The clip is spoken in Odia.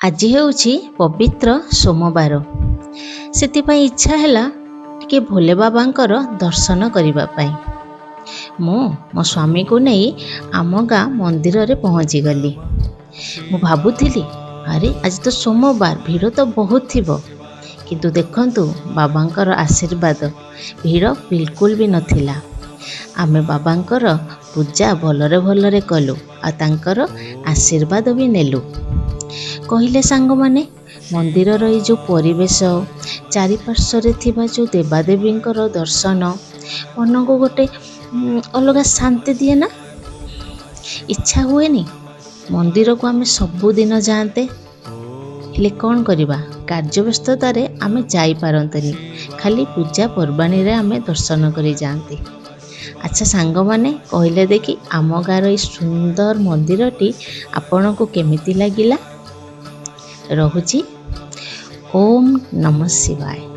ଆଜି ହେଉଛି ପବିତ୍ର ସୋମବାର। ସେଥିପାଇଁ ଇଚ୍ଛା ହେଲା ଟିକେ ଭୋଲେ ବାବାଙ୍କର ଦର୍ଶନ କରିବା ପାଇଁ। ମୁଁ ମୋ ସ୍ୱାମୀକୁ ନେଇ ଆମ ଗାଁ ମନ୍ଦିରରେ ପହଞ୍ଚିଗଲି। ମୁଁ ଭାବୁଥିଲି, ଆରେ ଆଜି ତ ସୋମବାର, ଭିଡ଼ ତ ବହୁତ ଥିବ। କିନ୍ତୁ ଦେଖନ୍ତୁ ବାବାଙ୍କର ଆଶୀର୍ବାଦ, ଭିଡ଼ ବିଲକୁଲ ବି ନଥିଲା। ଆମେ ବାବାଙ୍କର ପୂଜା ଭଲରେ କଲୁ ଆଉ ତାଙ୍କର ଆଶୀର୍ବାଦ ବି ନେଲୁ। କହିଲେ ସାଙ୍ଗମାନେ, ମନ୍ଦିରର ଏଇ ଯେଉଁ ପରିବେଶ, ଚାରିପାର୍ଶ୍ୱରେ ଥିବା ଯେଉଁ ଦେବାଦେବୀଙ୍କର ଦର୍ଶନ ମନକୁ ଗୋଟେ ଅଲଗା ଶାନ୍ତି ଦିଏ ନା। ଇଚ୍ଛା ହୁଏନି ମନ୍ଦିରକୁ ଆମେ ସବୁଦିନ ଯାଆନ୍ତେ, ହେଲେ କ'ଣ କରିବା, କାର୍ଯ୍ୟବ୍ୟସ୍ତତାରେ ଆମେ ଯାଇପାରନ୍ତିନି। ଖାଲି ପୂଜା ପର୍ବାଣୀରେ ଆମେ ଦର୍ଶନ କରି ଯାଆନ୍ତି। ଆଚ୍ଛା ସାଙ୍ଗମାନେ, କହିଲେ ଦେଖି ଆମ ଗାଁର ଏଇ ସୁନ୍ଦର ମନ୍ଦିରଟି ଆପଣଙ୍କୁ କେମିତି ଲାଗିଲା? ରହୁଛି। ଓମ୍ ନମଃ ଶିବାୟ।